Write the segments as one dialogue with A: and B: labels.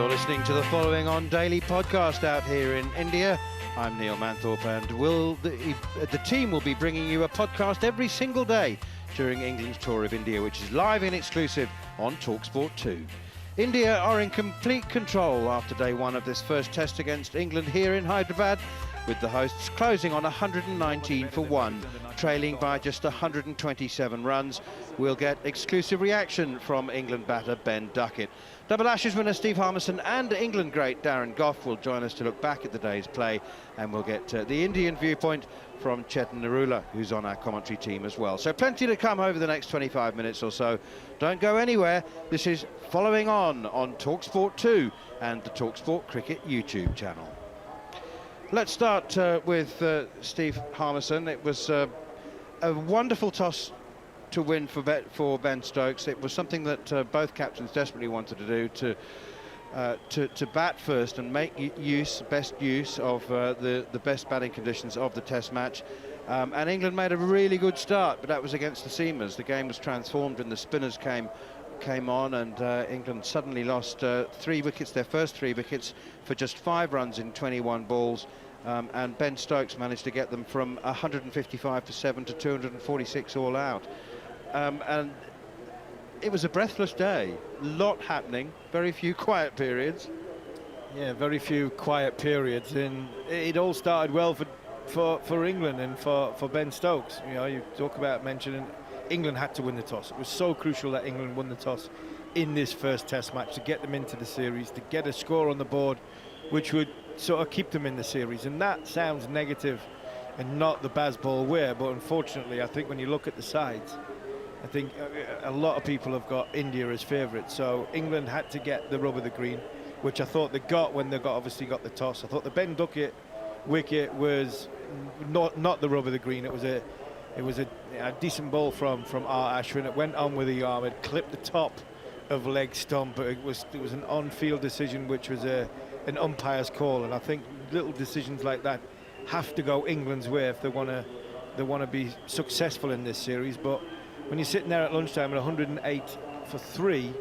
A: You're listening to the Following On Daily podcast out here in India. I'm Neil Manthorp, and the team will be bringing you a podcast every single day during England's tour of India, which is live and exclusive on talkSPORT 2. India are in complete control after day one of this first test against England here in Hyderabad, with the hosts closing on 119 for 1, trailing by just 127 runs. We'll get exclusive reaction from England batter Ben Duckett. Double Ashes winner Steve Harmison and England great Darren Gough will join us to look back at the day's play, and we'll get the Indian viewpoint from Chetan Narula, who's on our commentary team as well. So plenty to come over the next 25 minutes or so. Don't go anywhere. This is Following On talkSPORT 2 and the talkSPORT Cricket YouTube channel. Let's start with Steve Harmison. It was a wonderful toss to win for Ben Stokes. It was something that both captains desperately wanted to do, to bat first and make best use of the best batting conditions of the Test match. And England made a really good start, but that was against the seamers. The game was transformed and the spinners came on, and England suddenly lost 3 wickets, their first 3 wickets, for just 5 runs in 21 balls. And Ben Stokes managed to get them from 155 for 7 to 246 all out. And it was a breathless day, a lot happening, very few quiet periods.
B: Yeah, very few quiet periods, and it all started well for England and for Ben Stokes. You know, you talk about mentioning England had to win the toss. It was so crucial that England won the toss in this first Test match to get them into the series, to get a score on the board which would sort of keep them in the series. And that sounds negative and not the Bazball way, but unfortunately I think when you look at the sides, I think a lot of people have got India as favourites. So England had to get the rub of the green, which I thought they got when they obviously got the toss. I thought the Ben Duckett wicket was not the rub of the green. It was a decent ball from R. Ashwin. It went on with the arm. It clipped the top of leg stump. It was an on-field decision, which was an umpire's call. And I think little decisions like that have to go England's way if they want to be successful in this series. But when you're sitting there at lunchtime at 108 for 3,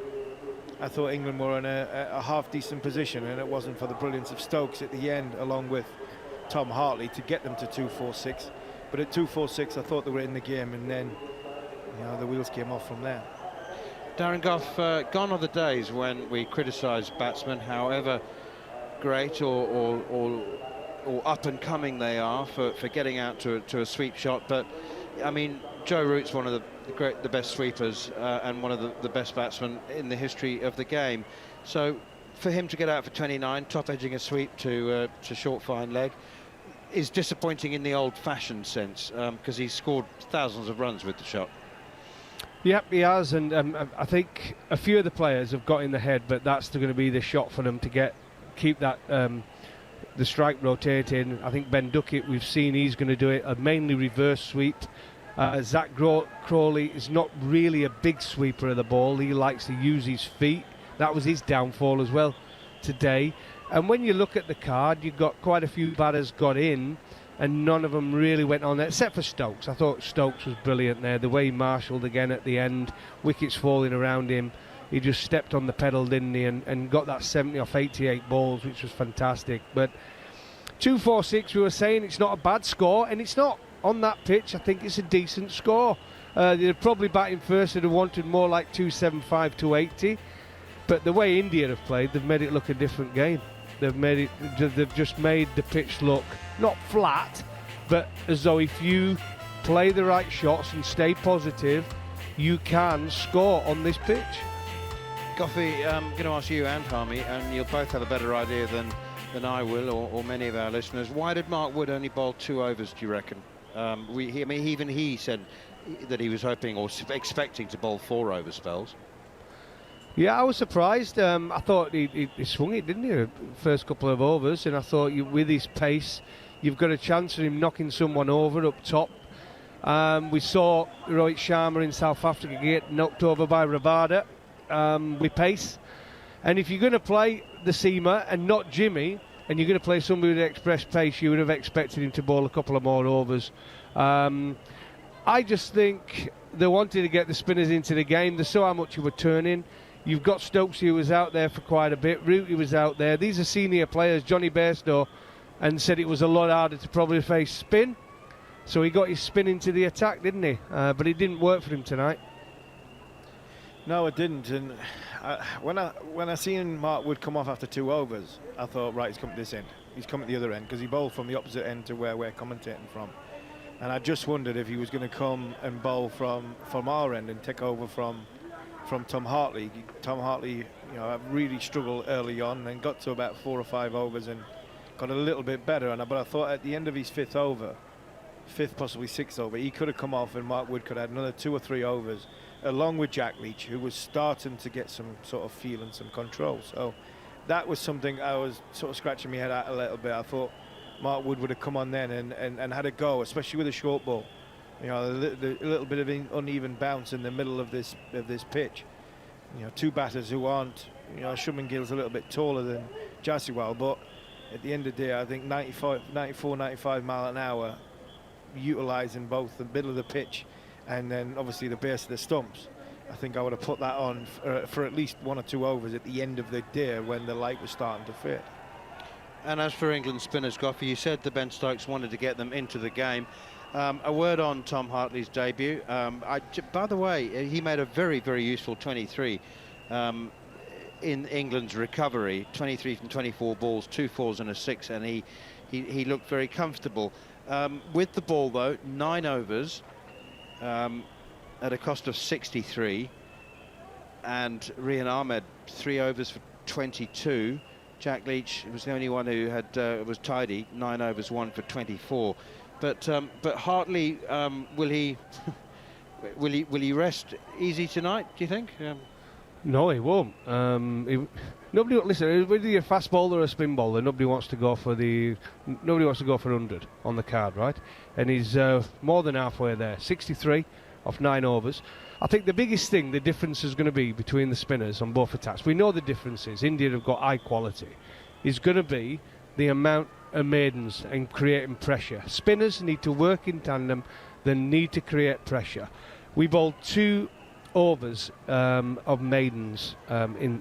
B: I thought England were in a half-decent position, and it wasn't for the brilliance of Stokes at the end, along with Tom Hartley, to get them to 246. But at 246, I thought they were in the game, and then the wheels came off from there.
A: Darren Gough, gone are the days when we criticise batsmen, however great or up-and-coming they are, for getting out to a sweep shot. But, I mean, Joe Root's one of the best sweepers and one of the best batsmen in the history of the game. So for him to get out for 29, top-edging a sweep to short fine leg, is disappointing in the old-fashioned sense, because he's scored thousands of runs with the shot.
C: Yep, he has, and I think a few of the players have got in the head, but that's going to be the shot for them to keep that the strike rotating. I think Ben Duckett, we've seen he's going to do it, a mainly reverse sweep. Zach Crawley is not really a big sweeper of the ball. He likes to use his feet. That was his downfall as well today. And when you look at the card, you've got quite a few batters got in, and none of them really went on there, except for Stokes. I thought Stokes was brilliant there. The way he marshalled again at the end, wickets falling around him. He just stepped on the pedal, didn't he, and got that 70 off 88 balls, which was fantastic. But 246, we were saying, it's not a bad score, and it's not. On that pitch, I think it's a decent score. They'd probably batting first, they'd have wanted more like 275, 280. But the way India have played, they've made it look a different game. They've just made the pitch look not flat, but as though if you play the right shots and stay positive, you can score on this pitch.
A: Goughy, I'm going to ask you and Harmy, and you'll both have a better idea than I will, or many of our listeners. Why did Mark Wood only bowl 2 overs, do you reckon? Even he said that he was hoping or expecting to bowl 4 over spells.
C: Yeah, I was surprised. I thought he swung it, didn't he, first couple of overs, and I thought with his pace, you've got a chance of him knocking someone over up top. We saw Rohit Sharma in South Africa get knocked over by Rabada with pace. And if you're going to play the seamer and not Jimmy, and you're going to play somebody with express pace, you would have expected him to bowl a couple of more overs. I just think they wanted to get the spinners into the game. They saw how much you were turning. You've got Stokes, who was out there for quite a bit. Rooty was out there. These are senior players. Johnny Bairstow, and said it was a lot harder to probably face spin. So he got his spin into the attack, didn't he? But it didn't work for him tonight.
B: No, it didn't. And when I seen Mark Wood come off after 2 overs, I thought, right, he's come at this end. He's come at the other end, because he bowled from the opposite end to where we're commentating from. And I just wondered if he was going to come and bowl from our end and take over from Tom Hartley. Tom Hartley, really struggled early on and got to about 4 or 5 overs and got a little bit better. But I thought at the end of his 5th over, 5th, possibly 6th over, he could have come off and Mark Wood could have had another 2 or 3 overs, along with Jack Leach, who was starting to get some sort of feel and some control. So that was something I was sort of scratching my head at a little bit. I thought Mark Wood would have come on then and had a go, especially with a short ball. A little bit of uneven bounce in the middle of this pitch. 2 batters who aren't, Shubman Gill's a little bit taller than Jaiswal, but at the end of the day, I think 94, 95 mile an hour, utilising both the middle of the pitch and then obviously the base of the stumps. I think I would have put that on for at least 1 or 2 overs at the end of the day when the light was starting to fade.
A: And as for England spinners, Gough, you said the Ben Stokes wanted to get them into the game. A word on Tom Hartley's debut. By the way, he made a very, very useful 23 in England's recovery. 23 from 24 balls, 2 fours and a 6, and he looked very comfortable. With the ball, though, 9 overs at a cost of 63, and Rian Ahmed 3 overs for 22. Jack Leach was the only one who had was tidy, 9 overs, 1 for 24. But Hartley, will he rest easy tonight, do you think?
C: No, he won't. Nobody listen. Whether you're a fast bowler or a spin bowler, nobody wants to go for 100 on the card, right? And he's more than halfway there. 63 off 9 overs. I think the biggest thing, the difference is going to be between the spinners on both attacks. We know the differences. India have got high quality. Is going to be the amount of maidens and creating pressure. Spinners need to work in tandem. They need to create pressure. We bowled 2 overs of maidens in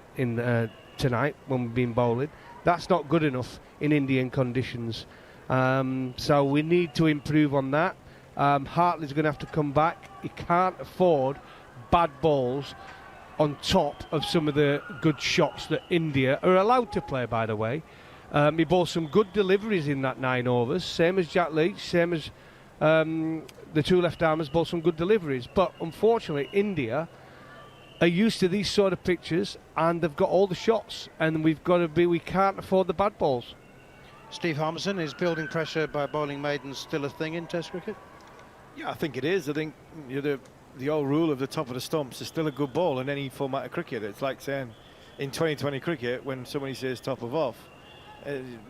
C: tonight when we've been bowling. That's not good enough in Indian conditions. So we need to improve on that. Hartley's going to have to come back. He can't afford bad balls on top of some of the good shots that India are allowed to play, by the way. He bowled some good deliveries in that 9 overs, same as Jack Leach, same as the 2 left-armers bowled some good deliveries. But unfortunately, India are used to these sort of pitches, and they've got all the shots, and we can't afford the bad balls.
A: Steve Harmison, is building pressure by bowling maidens still a thing in Test cricket?
B: Yeah, I think it is. I think the old rule of the top of the stumps is still a good ball in any format of cricket. It's like saying in 2020 cricket when somebody says top of off,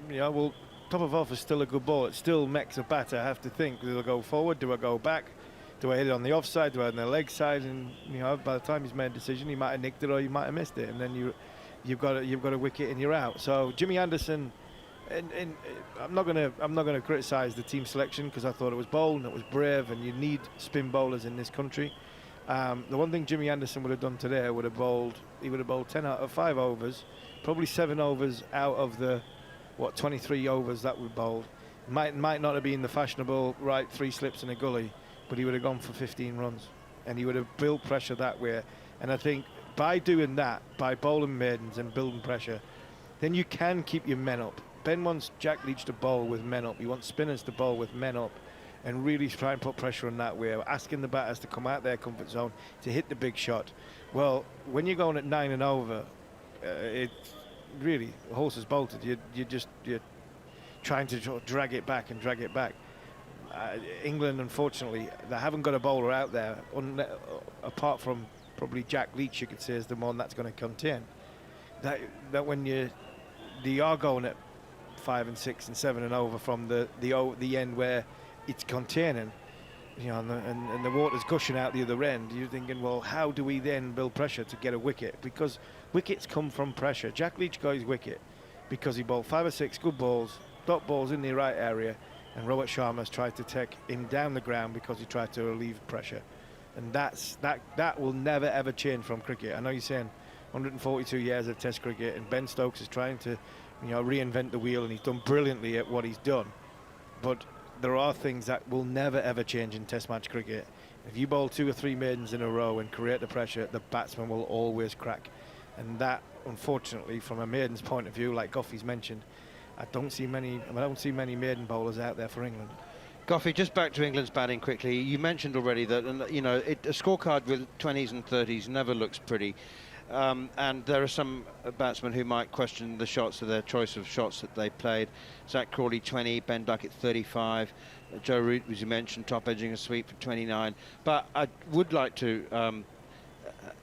B: well, top of off is still a good ball. It still makes a batter have to think, do I go forward, do I go back, do I hit it on the offside, do I hit it on the leg side? And by the time he's made a decision, he might have nicked it or he might have missed it, and then you've got a wicket and you're out. So Jimmy Anderson, and I'm not gonna criticise the team selection, because I thought it was bold and it was brave, and you need spin bowlers in this country. The one thing Jimmy Anderson would have done today, he would have bowled 10 out of 5 overs, probably 7 overs out of the 23 overs that we bowled. Might not have been the fashionable 3 slips in a gully, but he would have gone for 15 runs, and he would have built pressure that way. And I think by doing that, by bowling maidens and building pressure, then you can keep your men up. Ben wants Jack Leach to bowl with men up. He wants spinners to bowl with men up, and really try and put pressure on that way, asking the batters to come out their comfort zone to hit the big shot. Well, when you're going at 9 and over, it really, the horse is bolted. You're trying to drag it back and drag it back. England, unfortunately, they haven't got a bowler out there, apart from probably Jack Leach, you could say, is the one that's going to contain. That when you are going at 5 and 6 and 7 and over from the end where it's containing, and the water's gushing out the other end, you're thinking, well, how do we then build pressure to get a wicket? Because wickets come from pressure. Jack Leach got his wicket because he bowled 5 or 6 good balls, dot balls in the right area, and Robert Sharma's tried to take him down the ground because he tried to relieve pressure. And that will never ever change from cricket. I know you're saying 142 years of Test cricket, and Ben Stokes is trying to, reinvent the wheel, and he's done brilliantly at what he's done. But there are things that will never ever change in Test match cricket. If you bowl 2 or 3 maidens in a row and create the pressure, the batsman will always crack. And that, unfortunately, from a maiden's point of view, like Goughie's mentioned, I don't see many maiden bowlers out there for England.
A: Goughie, just back to England's batting quickly. You mentioned already that, a scorecard with 20s and 30s never looks pretty. And there are some batsmen who might question the shots of their choice of shots that they played. Zach Crawley 20, Ben Duckett 35, Joe Root, as you mentioned, top edging a sweep for 29. But I would like to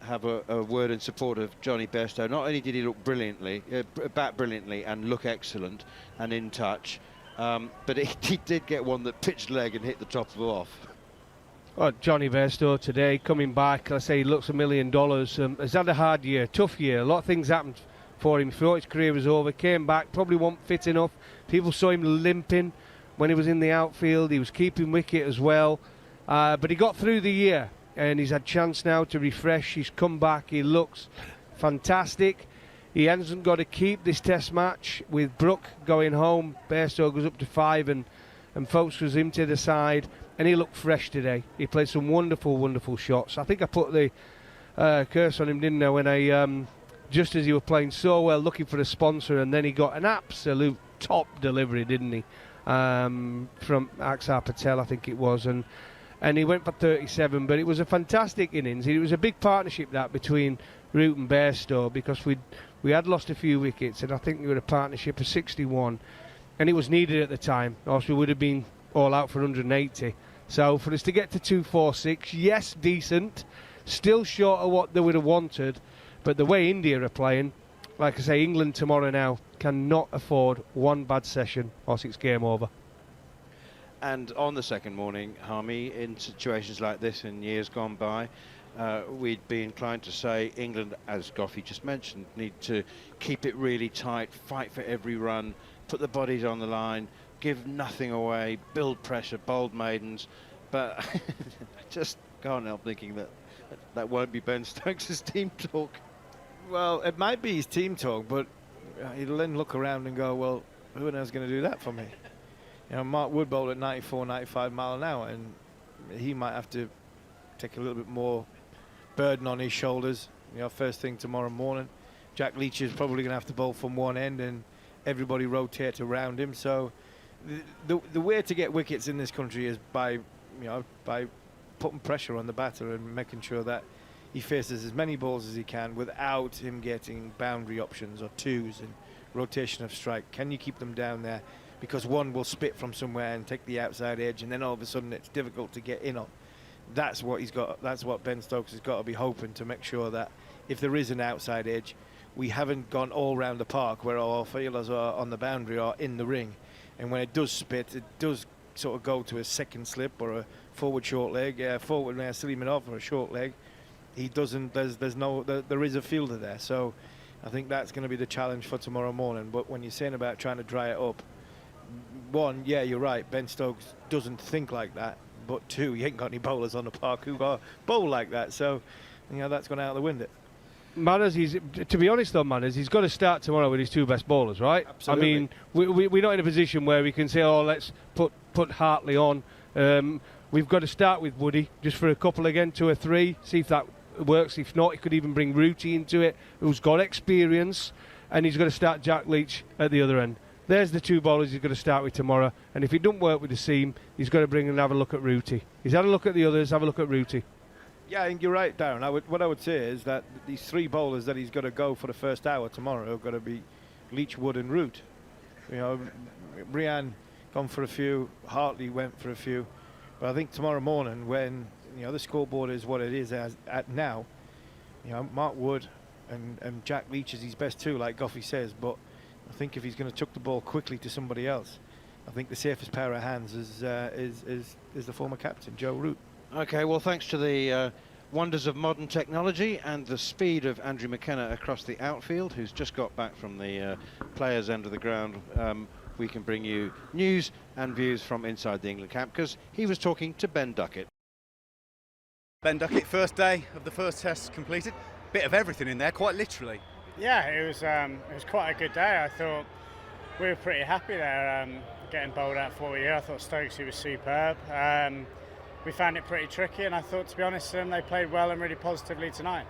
A: have a word in support of Johnny Bairstow. Not only did he look brilliantly, bat brilliantly and look excellent and in touch, but he did get one that pitched leg and hit the top of the off.
C: Oh, Johnny Bairstow today coming back, I say he looks $1 million. Has had a hard year, tough year. A lot of things happened for him. Thought his career was over, came back, probably wasn't fit enough. People saw him limping when he was in the outfield. He was keeping wicket as well, but he got through the year, and he's had chance now to refresh. He's come back. He looks fantastic. He hasn't got to keep this Test match with Brook going home. Bairstow goes up to 5, and Folks was him to the side. And he looked fresh today. He played some wonderful, wonderful shots. I think I put the curse on him, didn't I, when I, just as he was playing so well, looking for a sponsor, and then he got an absolute top delivery, didn't he, from Axar Patel, I think it was, and he went for 37, but it was a fantastic innings. It was a big partnership, that, between Root and Bairstow, because we had lost a few wickets, and I think we were a partnership of 61, and it was needed at the time, or else we would have been all out for 180. So for us to get to 246, yes, decent, still short of what they would have wanted, but the way India are playing, like I say, England tomorrow now cannot afford one bad session or it's game over.
A: And on the second morning, Harmy, in situations like this in years gone by, we'd be inclined to say England, as Goughie just mentioned, need to keep it really tight, fight for every run, put the bodies on the line, give nothing away, build pressure, bold maidens. But I just can't help thinking that won't be Ben Stokes' team talk.
B: Well, it might be his team talk, but he'll then look around and go, well, who on earth's going to do that for me? Mark Wood bowled at 94, 95 mile an hour, and he might have to take a little bit more burden on his shoulders. First thing tomorrow morning, Jack Leach is probably going to have to bowl from one end, and everybody rotates around him. So the way to get wickets in this country is by putting pressure on the batter and making sure that he faces as many balls as he can without him getting boundary options or twos and rotation of strike. Can you keep them down there? Because one will spit from somewhere and take the outside edge, and then all of a sudden it's difficult to get in on. That's what he's got. That's what Ben Stokes has got to be hoping, to make sure that if there is an outside edge, we haven't gone all round the park where our fielders are on the boundary or in the ring. And when it does spit, it does sort of go to a second slip or a forward short leg, forward Slimanov or a short leg. He doesn't. There is a fielder there. So I think that's going to be the challenge for tomorrow morning. But when you're saying about trying to dry it up, one, yeah, you're right. Ben Stokes doesn't think like that. But two, you ain't got any bowlers on the park who bowl like that. So that's gone out the window.
C: Manners, to be honest though, Manners, he's got to start tomorrow with his two best bowlers, right?
B: Absolutely.
C: I mean, we're not in a position where we can say, oh, let's put Hartley on. We've got to start with Woody, just for a couple again, 2 or 3, see if that works. If not, he could even bring Rooty into it, who's got experience, and he's got to start Jack Leach at the other end. There's the 2 bowlers he's got to start with tomorrow, and if it doesn't work with the seam, he's got to bring and have a look at Rooty. He's had a look at the others, have a look at Rooty.
B: Yeah, I think you're right, Darren. What I would say is that these 3 bowlers that he's got to go for the first hour tomorrow have got to be Leach, Wood and Root. Brian gone for a few, Hartley went for a few, but I think tomorrow morning, when the scoreboard is what it is at now, Mark Wood and Jack Leach is his best 2, like Goughie says. But I think if he's going to chuck the ball quickly to somebody else, I think the safest pair of hands is the former captain, Joe Root.
A: Okay, well, thanks to the wonders of modern technology and the speed of Andrew McKenna across the outfield, who's just got back from the players' end of the ground, we can bring you news and views from inside the England camp, because he was talking to Ben Duckett.
D: Ben Duckett, first day of the first test completed. bit of everything in there, quite literally.
E: Yeah, it was quite a good day. I thought we were pretty happy there, getting bowled out for what we did. I thought Stokes was superb. We found it pretty tricky, and I thought, to be honest, they played well and really positively tonight.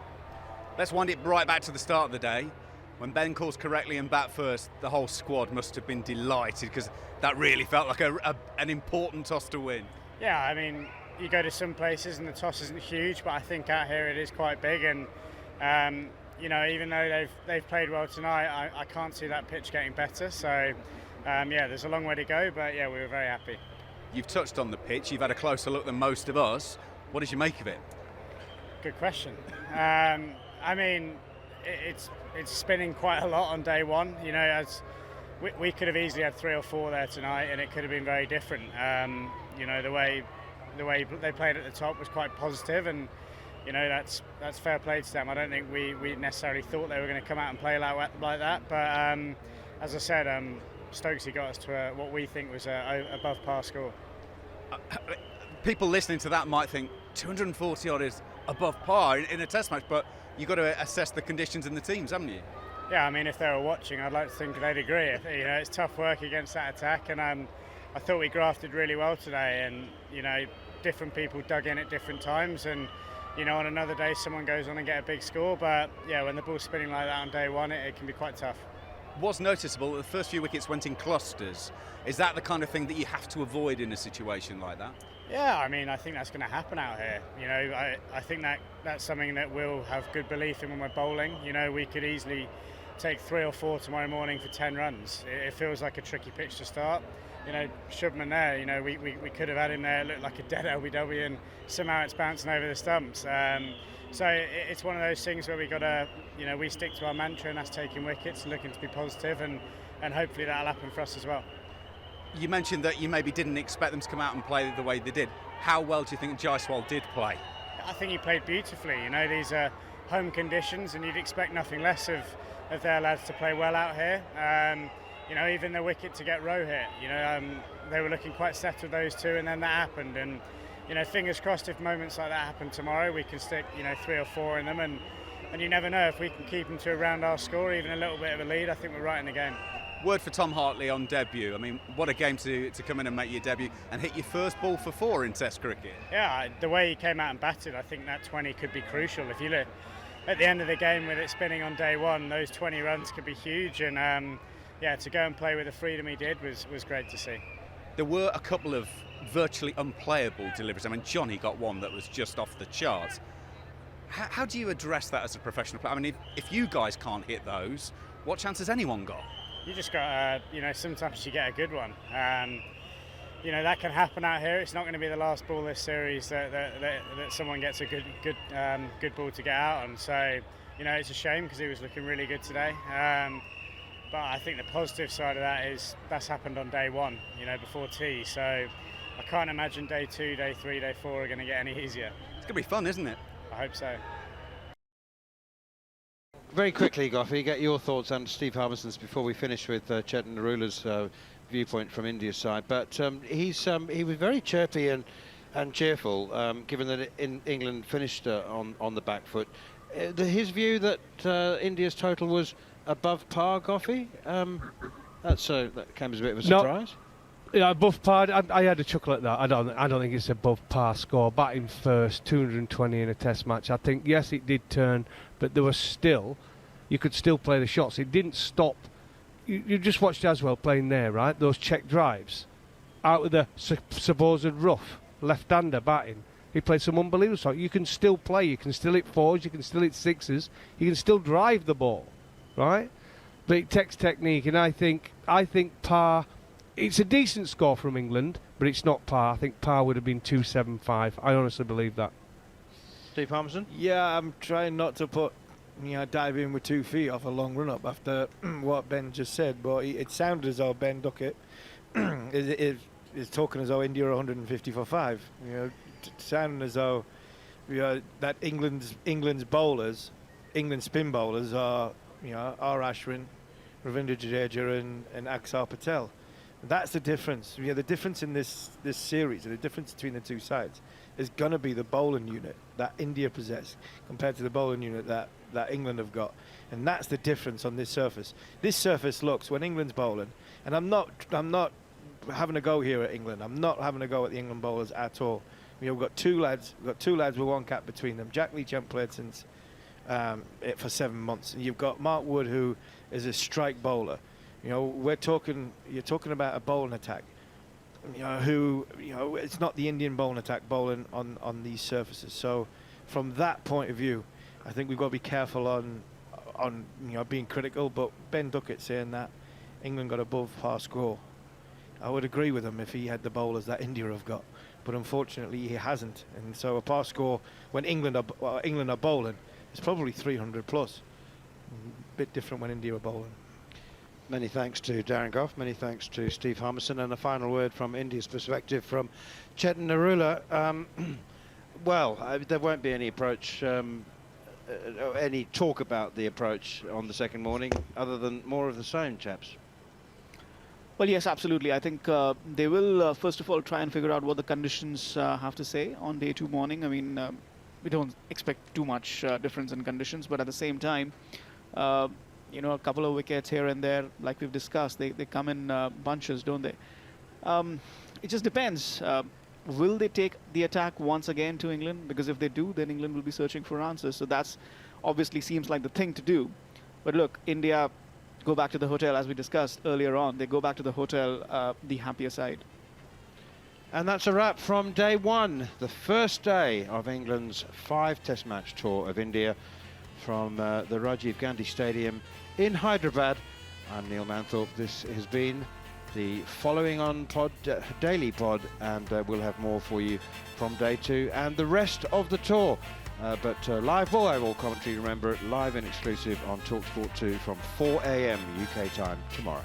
D: Let's wind it right back to the start of the day. When Ben calls correctly and bat first, the whole squad must have been delighted, because that really felt like an important toss to win.
E: Yeah, I mean, you go to some places and the toss isn't huge, but I think out here it is quite big, and you know, even though they've played well tonight, I can't see that pitch getting better. So yeah, there's a long way to go, but yeah, we were very happy.
D: You've touched on the pitch, you've had a closer look than most of us. What did you make of it?
E: Good question. I mean, it's spinning quite a lot on day one. You know, as we could have easily had 3 or 4 there tonight, and it could have been very different. You know, the way they played at the top was quite positive, and you know, that's fair play to them. I don't think we necessarily thought they were going to come out and play like that, but as I said, Stokesy got us to what we think was a above par score.
D: People listening to that might think 240 odd is above par in a test match, but you've got to assess the conditions in the teams, haven't you?
E: Yeah, I mean, if they were watching, I'd like to think they'd agree. You know, it's tough work against that attack, and I thought we grafted really well today, and you know, different people dug in at different times, and you know, on another day someone goes on and get a big score, but yeah, when the ball's spinning like that on day one, it can be quite tough.
D: Was noticeable that the first few wickets went in clusters. Is that the kind of thing that you have to avoid in a situation like that?
E: Yeah, I mean, I think that's going to happen out here. You know, I think that's something that we'll have good belief in when we're bowling. You know, we could easily take 3 or 4 tomorrow morning for 10 runs. It feels like a tricky pitch to start. You know, Shubman there, you know, we could have had him there, look like a dead LBW, and somehow it's bouncing over the stumps. So it's one of those things where we got to, you know, we stick to our mantra, and that's taking wickets and looking to be positive, and hopefully that'll happen for us as well.
D: You mentioned that you maybe didn't expect them to come out and play the way they did. How well do you think Jaiswal did play?
E: I think he played beautifully. You know, these are home conditions, and you'd expect nothing less of their lads to play well out here. You know, even the wicket to get Rowe hit, you know, they were looking quite settled, those two, and then that happened. And you know, fingers crossed, if moments like that happen tomorrow, we can stick, you know, 3 or 4 in them, and you never know, if we can keep them to around our score, even a little bit of a lead, I think we're right in the game.
D: Word for Tom Hartley on debut. I mean, what a game to come in and make your debut and hit your first ball for 4 in Test cricket. Yeah,
E: the way he came out and batted, I think that 20 could be crucial. If you look at the end of the game with it spinning on day one, those 20 runs could be huge, and yeah, to go and play with the freedom he did was great to see.
D: There were a couple of virtually unplayable deliveries. I mean, Johnny got one that was just off the charts. How do you address that as a professional player? I mean, if you guys can't hit those, what chance has anyone got?
E: You just got, you know, sometimes you get a good one. You know, that can happen out here. It's not going to be the last ball this series that someone gets a good ball to get out on. So, you know, it's a shame because he was looking really good today. But I think the positive side of that is that's happened on day one, you know, before tea. So I can't imagine day 2, day 3, day 4 are going to get any easier.
D: It's going to be fun, isn't it?
E: I hope so.
A: Very quickly, Goughy, get your thoughts and Steve Harmison's before we finish with Chetan Narula's viewpoint from India's side. But he was very chirpy and cheerful, given that England finished on the back foot. His view that India's total was above par, Goughy, that came as a bit of a surprise.
C: Yeah, above par. I had a chuckle at that. I don't think it's above par score. Batting first, 220 in a Test match. I think yes, it did turn, but there was still, you could still play the shots. It didn't stop. You just watched Jaiswal playing there, right? Those check drives out with the supposed rough left-hander batting. He played some unbelievable shots. You can still play. You can still hit 4s. You can still hit 6s. You can still drive the ball, right? But it takes technique, and I think par. It's a decent score from England, but it's not par. I think par would have been 275. I honestly believe that.
A: Steve Harmison?
B: Yeah, I'm trying not to dive in with 2 feet off a long run-up after what Ben just said, but it sounded as though Ben Duckett is talking as though India are 150 for 5. You know, sounding as though that England's bowlers, England's spin bowlers are Ashwin, Ravindra Jadeja and Axar Patel. That's the difference. The difference in this series, and the difference between the two sides, is going to be the bowling unit that India possess compared to the bowling unit that England have got. And that's the difference on this surface. This surface looks, when England's bowling, and I'm not having a go here at England. I'm not having a go at the England bowlers at all. We've got two lads with one cap between them. Jack Leach hasn't played since for 7 months. And you've got Mark Wood, who is a strike bowler. You're talking about a bowling attack. It's not the Indian bowling attack bowling on these surfaces. So from that point of view, I think we've got to be careful on being critical. But Ben Duckett saying that England got above par score, I would agree with him if he had the bowlers that India have got. But unfortunately, he hasn't. And so a par score when England are bowling is probably 300 plus. A bit different when India are bowling.
A: Many thanks to Darren Gough, many thanks to Steve Harmison, and a final word from India's perspective from Chetan Narula. There won't be any approach, any talk about the approach on the second morning, other than more of the same, chaps.
F: Well, yes, absolutely. I think they will, first of all, try and figure out what the conditions have to say on day 2 morning. I mean, we don't expect too much difference in conditions, but at the same time, a couple of wickets here and there, like we've discussed, they come in bunches, don't they? It just depends. Will they take the attack once again to England? Because if they do, then England will be searching for answers. So that's obviously seems like the thing to do. But look, India go back to the hotel, as we discussed earlier on. They go back to the hotel the happier side.
A: And that's a wrap from day 1, the first day of England's 5 Test match tour of India from the Rajiv Gandhi Stadium in Hyderabad. I'm Neil Manthorp. This has been the Following On Daily Pod, and we'll have more for you from day 2 and the rest of the tour. But live ball commentary, remember, live and exclusive on talkSPORT 2 from 4 AM UK time tomorrow.